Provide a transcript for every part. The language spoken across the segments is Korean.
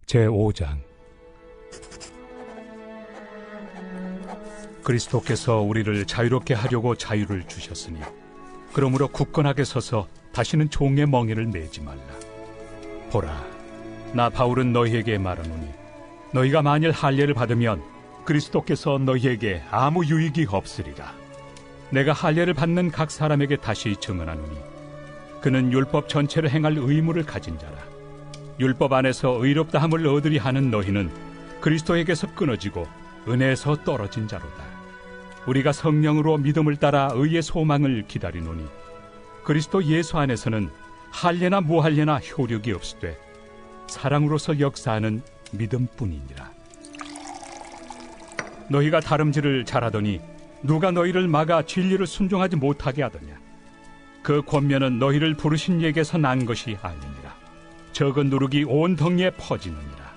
제5장. 그리스도께서 우리를 자유롭게 하려고 자유를 주셨으니 그러므로 굳건하게 서서 다시는 종의 멍에를 매지 말라. 보라, 나 바울은 너희에게 말하노니 너희가 만일 할례를 받으면 그리스도께서 너희에게 아무 유익이 없으리라. 내가 할례를 받는 각 사람에게 다시 증언하노니 그는 율법 전체를 행할 의무를 가진 자라. 율법 안에서 의롭다함을 얻으리 하는 너희는 그리스도에게서 끊어지고 은혜에서 떨어진 자로다. 우리가 성령으로 믿음을 따라 의의 소망을 기다리노니 그리스도 예수 안에서는 할례나 무할례나 효력이 없으되 사랑으로서 역사하는 믿음뿐이니라. 너희가 다름질을 잘하더니 누가 너희를 막아 진리를 순종하지 못하게 하더냐? 그 권면은 너희를 부르신 이에게서 난 것이 아니니라. 적은 누룩이 온 덩이에 퍼지느니라.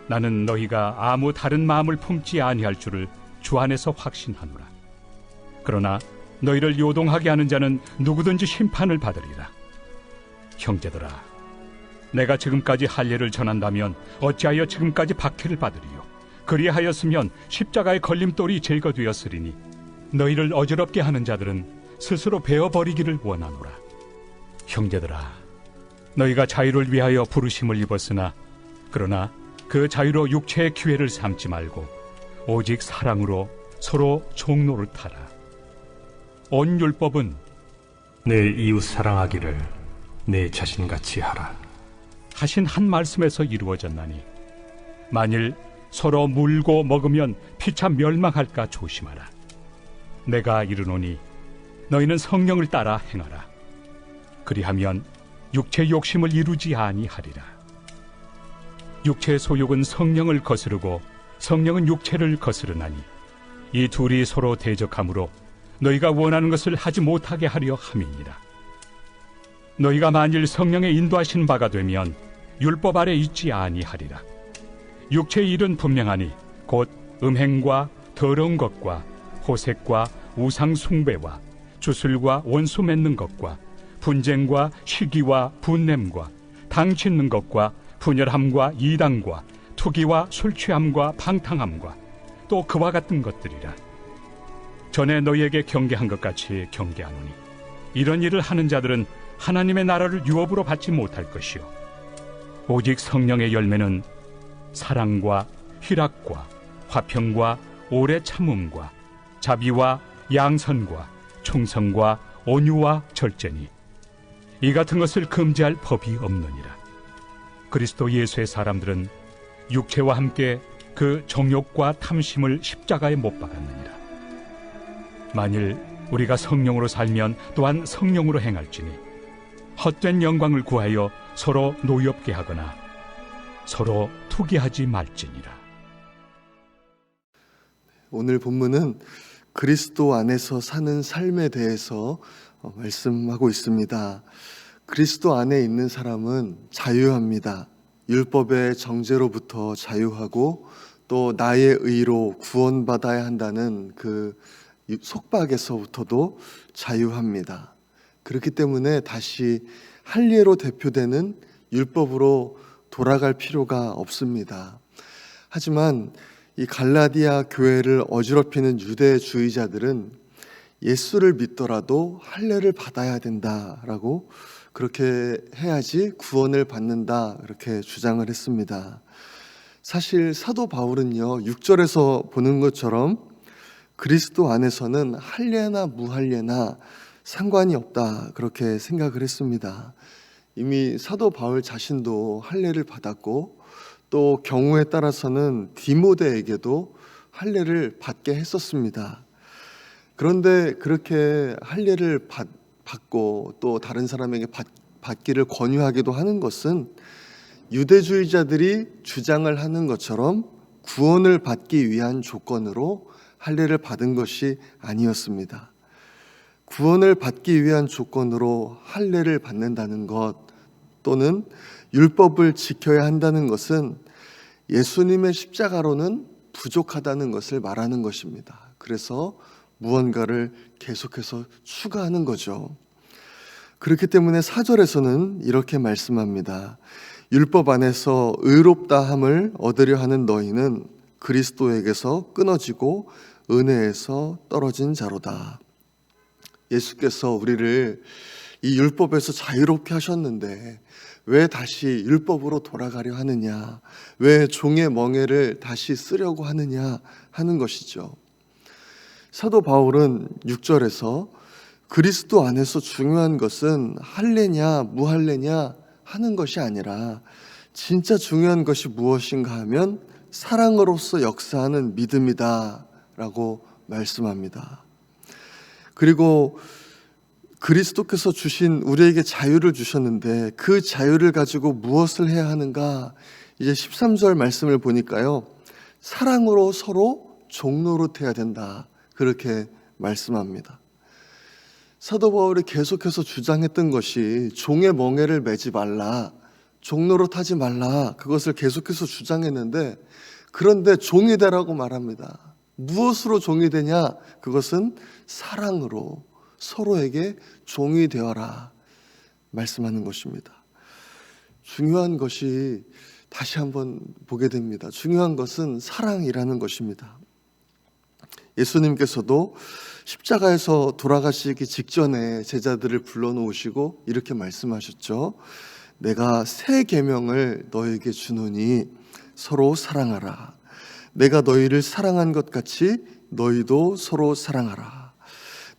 나는 너희가 아무 다른 마음을 품지 아니할 줄을 주 안에서 확신하노라. 그러나 너희를 요동하게 하는 자는 누구든지 심판을 받으리라. 형제들아, 내가 지금까지 할례를 전한다면 어찌하여 지금까지 박해를 받으리요? 그리하였으면 십자가의 걸림돌이 제거되었으리니 너희를 어지럽게 하는 자들은 스스로 베어버리기를 원하노라. 형제들아, 너희가 자유를 위하여 부르심을 입었으나 그러나 그 자유로 육체의 기회를 삼지 말고 오직 사랑으로 서로 종로를 타라. 온 율법은 내 이웃 사랑하기를 내 자신같이 하라 하신 한 말씀에서 이루어졌나니 만일 서로 물고 먹으면 피차 멸망할까 조심하라. 내가 이르노니 너희는 성령을 따라 행하라. 그리하면 육체의 욕심을 이루지 아니하리라. 육체의 소욕은 성령을 거스르고 성령은 육체를 거스르나니 이 둘이 서로 대적하므로 너희가 원하는 것을 하지 못하게 하려 함이니라. 너희가 만일 성령의 인도하신 바가 되면 율법 아래 있지 아니하리라. 육체의 일은 분명하니 곧 음행과 더러운 것과 호색과 우상 숭배와 주술과 원수 맺는 것과 분쟁과 시기와 분냄과 당 짓는 것과 분열함과 이당과 투기와 술취함과 방탕함과 또 그와 같은 것들이라. 전에 너희에게 경계한 것 같이 경계하노니 이런 일을 하는 자들은 하나님의 나라를 유업으로 받지 못할 것이요 오직 성령의 열매는 사랑과 희락과 화평과 오래 참음과 자비와 양선과 충성과 온유와 절제니 이 같은 것을 금지할 법이 없느니라. 그리스도 예수의 사람들은 육체와 함께 그 정욕과 탐심을 십자가에 못 박았느니라. 만일 우리가 성령으로 살면 또한 성령으로 행할지니 헛된 영광을 구하여 서로 노엽게 하거나 서로 투기하지 말지니라. 오늘 본문은 그리스도 안에서 사는 삶에 대해서 말씀하고 있습니다. 그리스도 안에 있는 사람은 자유합니다. 율법의 정죄로부터 자유하고 또 나의 의로 구원받아야 한다는 그 속박에서부터도 자유합니다. 그렇기 때문에 다시 할례로 대표되는 율법으로 돌아갈 필요가 없습니다. 하지만 이 갈라디아 교회를 어지럽히는 유대주의자들은 예수를 믿더라도 할례를 받아야 된다라고 그렇게 해야지 구원을 받는다 이렇게 주장을 했습니다. 사실 사도 바울은요 6절에서 보는 것처럼 그리스도 안에서는 할례나 무할례나 상관이 없다 그렇게 생각을 했습니다. 이미 사도 바울 자신도 할례를 받았고 또 경우에 따라서는 디모데에게도 할례를 받게 했었습니다. 그런데 그렇게 할례를 받고 또 다른 사람에게 받기를 권유하기도 하는 것은 유대주의자들이 주장을 하는 것처럼 구원을 받기 위한 조건으로 할례를 받은 것이 아니었습니다. 구원을 받기 위한 조건으로 할례를 받는다는 것 또는 율법을 지켜야 한다는 것은 예수님의 십자가로는 부족하다는 것을 말하는 것입니다. 그래서 무언가를 계속해서 추가하는 거죠. 그렇기 때문에 4절에서는 이렇게 말씀합니다. 율법 안에서 의롭다함을 얻으려 하는 너희는 그리스도에게서 끊어지고 은혜에서 떨어진 자로다. 예수께서 우리를 이 율법에서 자유롭게 하셨는데 왜 다시 율법으로 돌아가려 하느냐, 왜 종의 멍에를 다시 쓰려고 하느냐 하는 것이죠. 사도 바울은 6절에서 그리스도 안에서 중요한 것은 할례냐 무할례냐 하는 것이 아니라 진짜 중요한 것이 무엇인가 하면 사랑으로서 역사하는 믿음이다 라고 말씀합니다. 그리고 그리스도께서 주신 우리에게 자유를 주셨는데 그 자유를 가지고 무엇을 해야 하는가? 이제 13절 말씀을 보니까요, 사랑으로 서로 종노릇해야 된다, 그렇게 말씀합니다. 사도 바울이 계속해서 주장했던 것이 종의 멍에를 매지 말라, 종노릇하지 말라, 그것을 계속해서 주장했는데, 그런데 종이 되라고 말합니다. 무엇으로 종이 되냐? 그것은 사랑으로 서로에게 종이 되어라 말씀하는 것입니다. 중요한 것이, 다시 한번 보게 됩니다. 중요한 것은 사랑이라는 것입니다. 예수님께서도 십자가에서 돌아가시기 직전에 제자들을 불러놓으시고 이렇게 말씀하셨죠. 내가 새 계명을 너에게 주노니 서로 사랑하라. 내가 너희를 사랑한 것 같이 너희도 서로 사랑하라.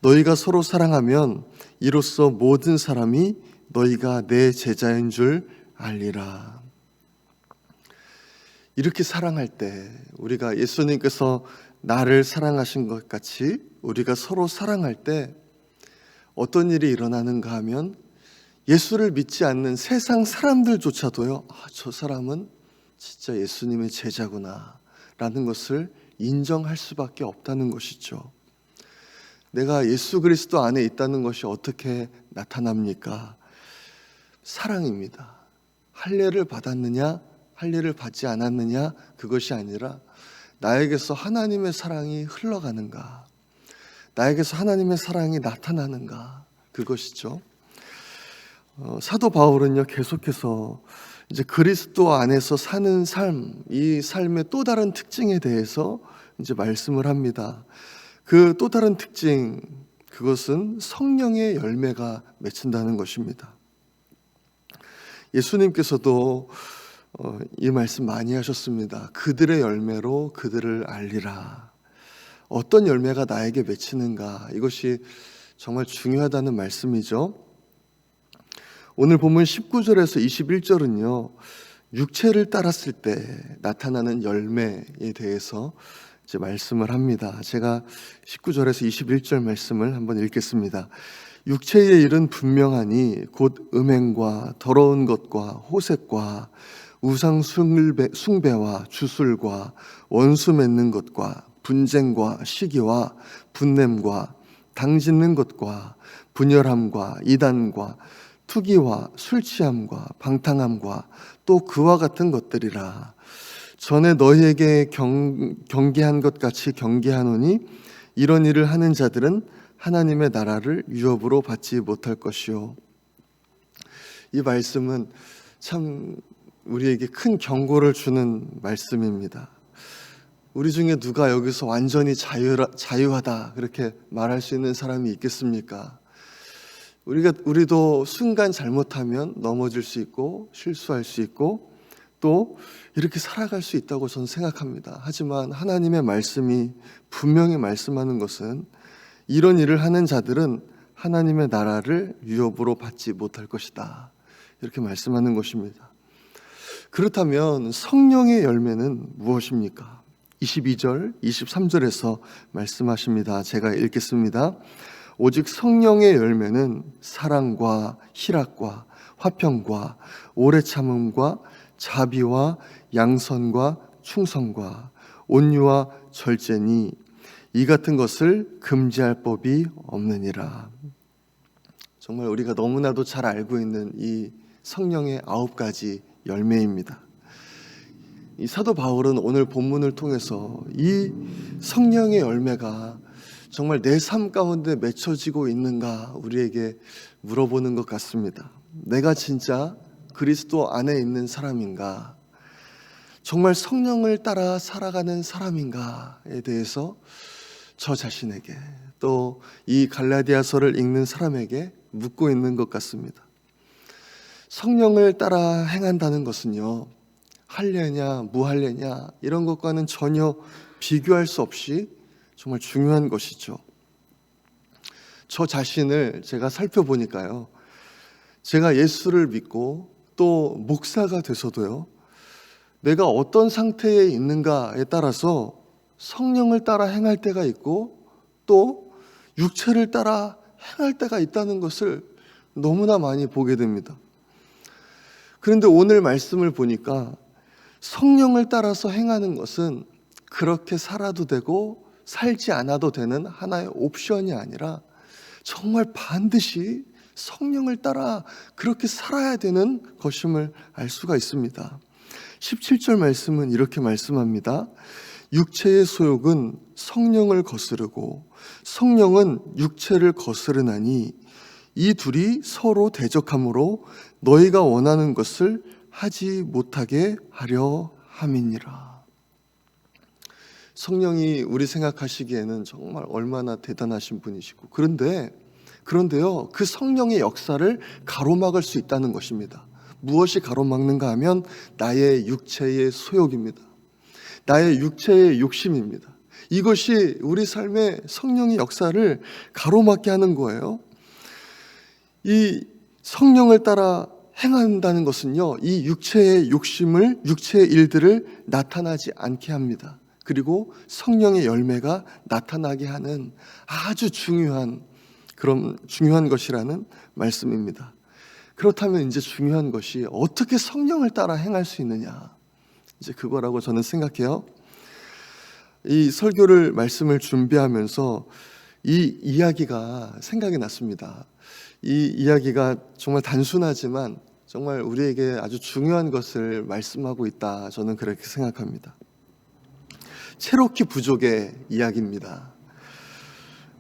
너희가 서로 사랑하면 이로써 모든 사람이 너희가 내 제자인 줄 알리라. 이렇게 사랑할 때, 우리가 예수님께서 나를 사랑하신 것 같이 우리가 서로 사랑할 때 어떤 일이 일어나는가 하면, 예수를 믿지 않는 세상 사람들조차도요, 저 사람은 진짜 예수님의 제자구나 라는 것을 인정할 수밖에 없다는 것이죠. 내가 예수 그리스도 안에 있다는 것이 어떻게 나타납니까? 사랑입니다. 할례를 받았느냐, 할례를 받지 않았느냐, 그것이 아니라 나에게서 하나님의 사랑이 흘러가는가, 나에게서 하나님의 사랑이 나타나는가, 그것이죠. 사도 바울은요, 계속해서 이제 그리스도 안에서 사는 삶, 이 삶의 또 다른 특징에 대해서 이제 말씀을 합니다. 그 또 다른 특징, 그것은 성령의 열매가 맺힌다는 것입니다. 예수님께서도 이 말씀 많이 하셨습니다. 그들의 열매로 그들을 알리라. 어떤 열매가 나에게 맺히는가, 이것이 정말 중요하다는 말씀이죠. 오늘 본문 19절에서 21절은요, 육체를 따랐을 때 나타나는 열매에 대해서 이제 말씀을 합니다. 제가 19절에서 21절 말씀을 한번 읽겠습니다. 육체의 일은 분명하니 곧 음행과 더러운 것과 호색과 우상 숭배와 주술과 원수 맺는 것과 분쟁과 시기와 분냄과 당짓는 것과 분열함과 이단과 투기와 술 취함과 방탕함과 또 그와 같은 것들이라. 전에 너희에게 경계한 것 같이 경계하노니 이런 일을 하는 자들은 하나님의 나라를 유업으로 받지 못할 것이요. 이 말씀은 참 우리에게 큰 경고를 주는 말씀입니다. 우리 중에 누가 여기서 완전히 자유하다 그렇게 말할 수 있는 사람이 있겠습니까? 우리도 순간 잘못하면 넘어질 수 있고 실수할 수 있고 또 이렇게 살아갈 수 있다고 저는 생각합니다. 하지만 하나님의 말씀이 분명히 말씀하는 것은 이런 일을 하는 자들은 하나님의 나라를 유업으로 받지 못할 것이다, 이렇게 말씀하는 것입니다. 그렇다면 성령의 열매는 무엇입니까? 22절, 23절에서 말씀하십니다. 제가 읽겠습니다. 오직 성령의 열매는 사랑과 희락과 화평과 오래 참음과 자비와 양선과 충성과 온유와 절제니 이 같은 것을 금지할 법이 없느니라. 정말 우리가 너무나도 잘 알고 있는 이 성령의 9가지 열매입니다. 이 사도 바울은 오늘 본문을 통해서 이 성령의 열매가 정말 내 삶 가운데 맺혀지고 있는가 우리에게 물어보는 것 같습니다. 내가 진짜 그리스도 안에 있는 사람인가? 정말 성령을 따라 살아가는 사람인가에 대해서 저 자신에게 또 이 갈라디아서를 읽는 사람에게 묻고 있는 것 같습니다. 성령을 따라 행한다는 것은요, 할례냐 무할례냐 이런 것과는 전혀 비교할 수 없이 정말 중요한 것이죠. 저 자신을 제가 살펴보니까요, 제가 예수를 믿고 또 목사가 돼서도요, 내가 어떤 상태에 있는가에 따라서 성령을 따라 행할 때가 있고 또 육체를 따라 행할 때가 있다는 것을 너무나 많이 보게 됩니다. 그런데 오늘 말씀을 보니까 성령을 따라서 행하는 것은 그렇게 살아도 되고 살지 않아도 되는 하나의 옵션이 아니라 정말 반드시 성령을 따라 그렇게 살아야 되는 것임을 알 수가 있습니다. 17절 말씀은 이렇게 말씀합니다. 육체의 소욕은 성령을 거스르고 성령은 육체를 거스르나니 이 둘이 서로 대적하므로 너희가 원하는 것을 하지 못하게 하려 함이니라. 성령이 우리 생각하시기에는 정말 얼마나 대단하신 분이시고, 그런데요, 그 성령의 역사를 가로막을 수 있다는 것입니다. 무엇이 가로막는가 하면 나의 육체의 소욕입니다. 나의 육체의 욕심입니다. 이것이 우리 삶의 성령의 역사를 가로막게 하는 거예요. 이 성령을 따라 행한다는 것은요, 이 육체의 욕심을, 육체의 일들을 나타나지 않게 합니다. 그리고 성령의 열매가 나타나게 하는 아주 중요한 것이라는 말씀입니다. 그렇다면 이제 중요한 것이 어떻게 성령을 따라 행할 수 있느냐, 이제 그거라고 저는 생각해요. 이 설교를 말씀을 준비하면서 이 이야기가 생각이 났습니다. 이 이야기가 정말 단순하지만 정말 우리에게 아주 중요한 것을 말씀하고 있다, 저는 그렇게 생각합니다. 체로키 부족의 이야기입니다.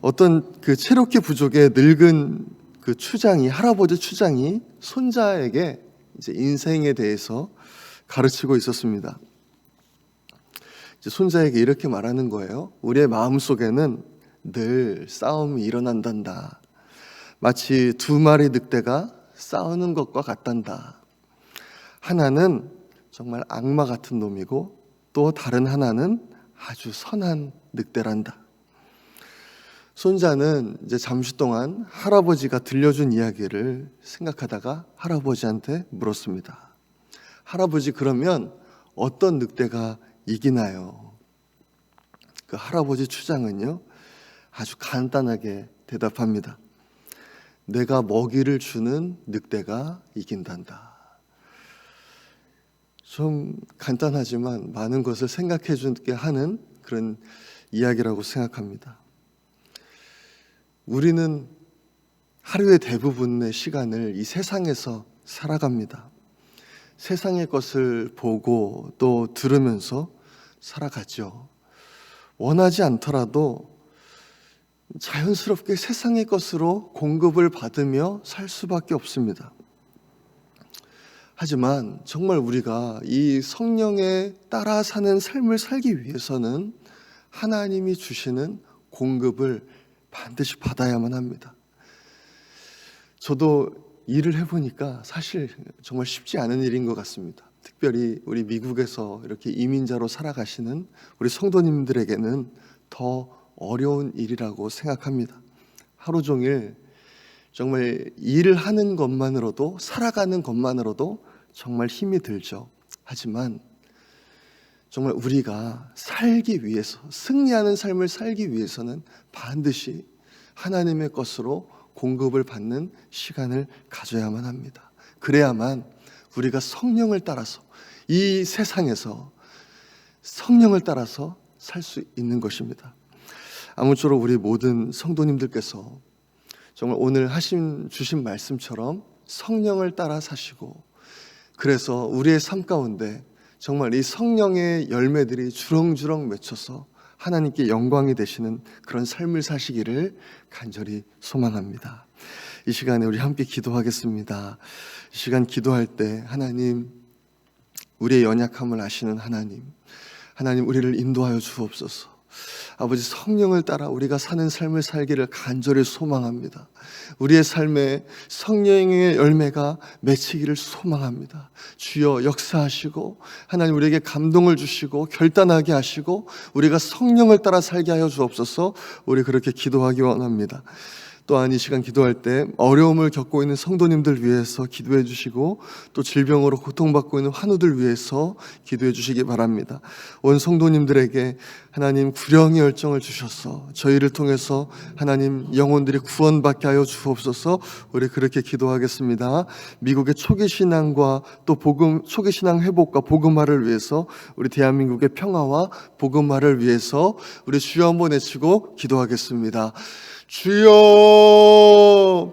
어떤 그 체로키 부족의 늙은 그 할아버지 추장이 손자에게 이제 인생에 대해서 가르치고 있었습니다. 이제 손자에게 이렇게 말하는 거예요. 우리의 마음속에는 늘 싸움이 일어난단다. 마치 두 마리 늑대가 싸우는 것과 같단다. 하나는 정말 악마 같은 놈이고 또 다른 하나는 아주 선한 늑대란다. 손자는 이제 잠시 동안 할아버지가 들려준 이야기를 생각하다가 할아버지한테 물었습니다. 할아버지, 그러면 어떤 늑대가 이기나요? 그 할아버지 추장은요, 아주 간단하게 대답합니다. 내가 먹이를 주는 늑대가 이긴단다. 좀 간단하지만 많은 것을 생각해 주게 하는 그런 이야기라고 생각합니다. 우리는 하루의 대부분의 시간을 이 세상에서 살아갑니다. 세상의 것을 보고 또 들으면서 살아가죠. 원하지 않더라도 자연스럽게 세상의 것으로 공급을 받으며 살 수밖에 없습니다. 하지만 정말 우리가 이 성령에 따라 사는 삶을 살기 위해서는 하나님이 주시는 공급을 반드시 받아야만 합니다. 저도 일을 해보니까 사실 정말 쉽지 않은 일인 것 같습니다. 특별히 우리 미국에서 이렇게 이민자로 살아가시는 우리 성도님들에게는 더 어려운 일이라고 생각합니다. 하루 종일 정말 일을 하는 것만으로도, 살아가는 것만으로도 정말 힘이 들죠. 하지만 정말 우리가 살기 위해서, 승리하는 삶을 살기 위해서는 반드시 하나님의 것으로 공급을 받는 시간을 가져야만 합니다. 그래야만 우리가 성령을 따라서, 이 세상에서 성령을 따라서 살 수 있는 것입니다. 아무쪼록 우리 모든 성도님들께서 정말 오늘 주신 말씀처럼 성령을 따라 사시고, 그래서 우리의 삶 가운데 정말 이 성령의 열매들이 주렁주렁 맺혀서 하나님께 영광이 되시는 그런 삶을 사시기를 간절히 소망합니다. 이 시간에 우리 함께 기도하겠습니다. 이 시간 기도할 때 하나님, 우리의 연약함을 아시는 하나님, 하나님 우리를 인도하여 주옵소서. 아버지, 성령을 따라 우리가 사는 삶을 살기를 간절히 소망합니다. 우리의 삶에 성령의 열매가 맺히기를 소망합니다. 주여 역사하시고 하나님 우리에게 감동을 주시고 결단하게 하시고 우리가 성령을 따라 살게 하여 주옵소서. 우리 그렇게 기도하기 원합니다. 또한 이 시간 기도할 때 어려움을 겪고 있는 성도님들 위해서 기도해 주시고 또 질병으로 고통받고 있는 환우들 위해서 기도해 주시기 바랍니다. 온 성도님들에게 하나님 구령의 열정을 주셔서 저희를 통해서 하나님 영혼들이 구원받게 하여 주옵소서. 우리 그렇게 기도하겠습니다. 미국의 초기 신앙과 또 초기 신앙 회복과 복음화를 위해서, 우리 대한민국의 평화와 복음화를 위해서 우리 주여 한번 외치고 기도하겠습니다. 주여,